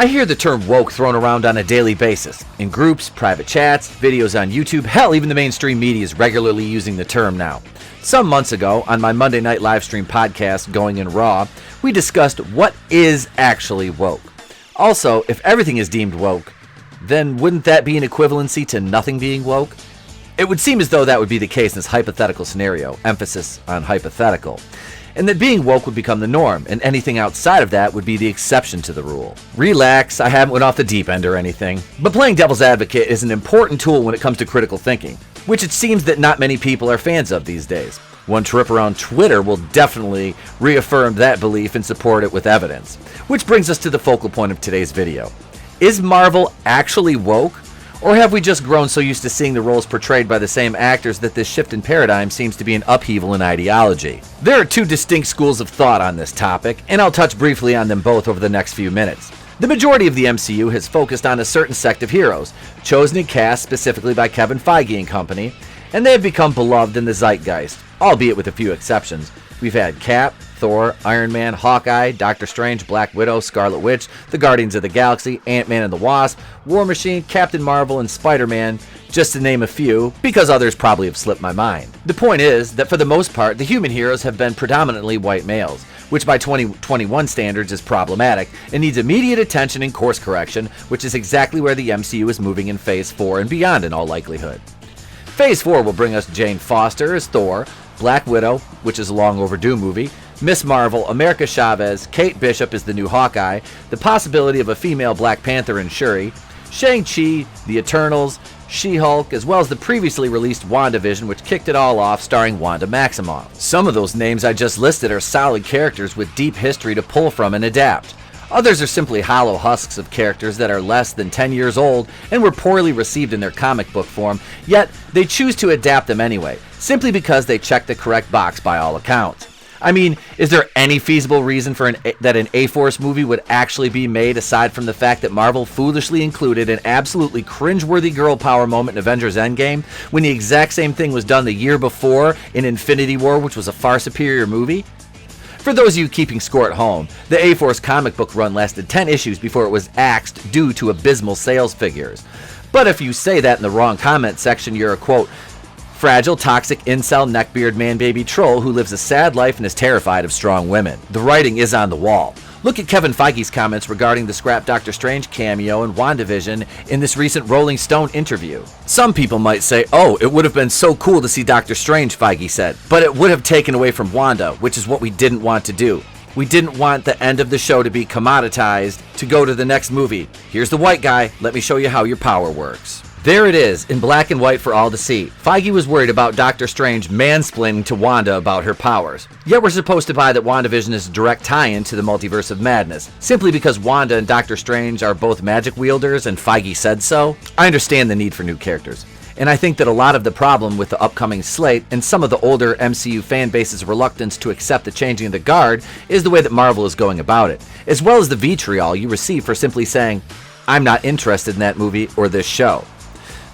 I hear the term woke thrown around on a daily basis. In groups, private chats, videos on YouTube, hell, even the mainstream media is regularly using the term now. Some months ago, on my Monday night live stream podcast, Going in Raw, we discussed what is actually woke. Also, if everything is deemed woke, then wouldn't that be an equivalency to nothing being woke? It would seem as though that would be the case in this hypothetical scenario, emphasis on hypothetical, and that being woke would become the norm, and anything outside of that would be the exception to the rule. Relax, I haven't went off the deep end or anything, but playing devil's advocate is an important tool when it comes to critical thinking, which it seems that not many people are fans of these days. One trip around Twitter will definitely reaffirm that belief and support it with evidence. Which brings us to the focal point of today's video. Is Marvel actually woke? Or have we just grown so used to seeing the roles portrayed by the same actors that this shift in paradigm seems to be an upheaval in ideology? There are two distinct schools of thought on this topic, and I'll touch briefly on them both over the next few minutes. The majority of the MCU has focused on a certain sect of heroes, chosen and cast specifically by Kevin Feige and company, and they have become beloved in the zeitgeist, albeit with a few exceptions. We've had Cap, Thor, Iron Man, Hawkeye, Doctor Strange, Black Widow, Scarlet Witch, the Guardians of the Galaxy, Ant-Man and the Wasp, War Machine, Captain Marvel, and Spider-Man, just to name a few, because others probably have slipped my mind. The point is that for the most part, the human heroes have been predominantly white males, which by 2021 standards is problematic and needs immediate attention and course correction, which is exactly where the MCU is moving in Phase 4 and beyond in all likelihood. Phase 4 will bring us Jane Foster as Thor, Black Widow, which is a long overdue movie, Miss Marvel, America Chavez, Kate Bishop is the new Hawkeye, the possibility of a female Black Panther in Shuri, Shang-Chi, The Eternals, She-Hulk, as well as the previously released WandaVision, which kicked it all off, starring Wanda Maximoff. Some of those names I just listed are solid characters with deep history to pull from and adapt. Others are simply hollow husks of characters that are less than 10 years old and were poorly received in their comic book form, yet they choose to adapt them anyway, simply because they check the correct box by all accounts. I mean, is there any feasible reason for that an A-Force movie would actually be made aside from the fact that Marvel foolishly included an absolutely cringeworthy girl power moment in Avengers Endgame when the exact same thing was done the year before in Infinity War, which was a far superior movie? For those of you keeping score at home, the A-Force comic book run lasted 10 issues before it was axed due to abysmal sales figures. But if you say that in the wrong comment section, you're a, quote, fragile, toxic, incel, neckbeard, man-baby troll who lives a sad life and is terrified of strong women. The writing is on the wall. Look at Kevin Feige's comments regarding the scrap Doctor Strange cameo in WandaVision in this recent Rolling Stone interview. Some people might say, oh, it would have been so cool to see Doctor Strange, Feige said, but it would have taken away from Wanda, which is what we didn't want to do. We didn't want the end of the show to be commoditized to go to the next movie. Here's the white guy, let me show you how your power works. There it is, in black and white for all to see. Feige was worried about Doctor Strange mansplaining to Wanda about her powers. Yet we're supposed to buy that WandaVision is a direct tie-in to the Multiverse of Madness, simply because Wanda and Doctor Strange are both magic wielders and Feige said so. I understand the need for new characters, and I think that a lot of the problem with the upcoming slate and some of the older MCU fan base's reluctance to accept the changing of the guard is the way that Marvel is going about it, as well as the vitriol you receive for simply saying, I'm not interested in that movie or this show.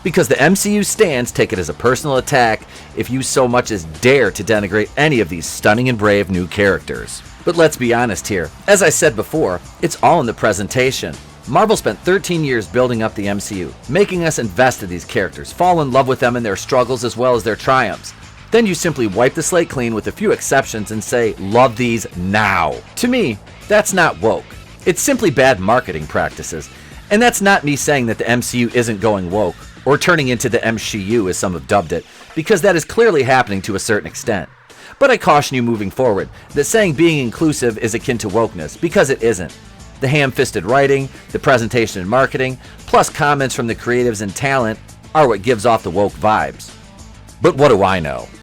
Because the MCU stands take it as a personal attack if you so much as dare to denigrate any of these stunning and brave new characters. But let's be honest here. As I said before, it's all in the presentation. Marvel spent 13 years building up the MCU, making us invest in these characters, fall in love with them and their struggles as well as their triumphs. Then you simply wipe the slate clean with a few exceptions and say, love these now. To me, that's not woke. It's simply bad marketing practices. And that's not me saying that the MCU isn't going woke, or turning into the MCU as some have dubbed it, because that is clearly happening to a certain extent. But I caution you moving forward that saying being inclusive is akin to wokeness, because it isn't. The ham-fisted writing, the presentation and marketing, plus comments from the creatives and talent are what gives off the woke vibes. But what do I know?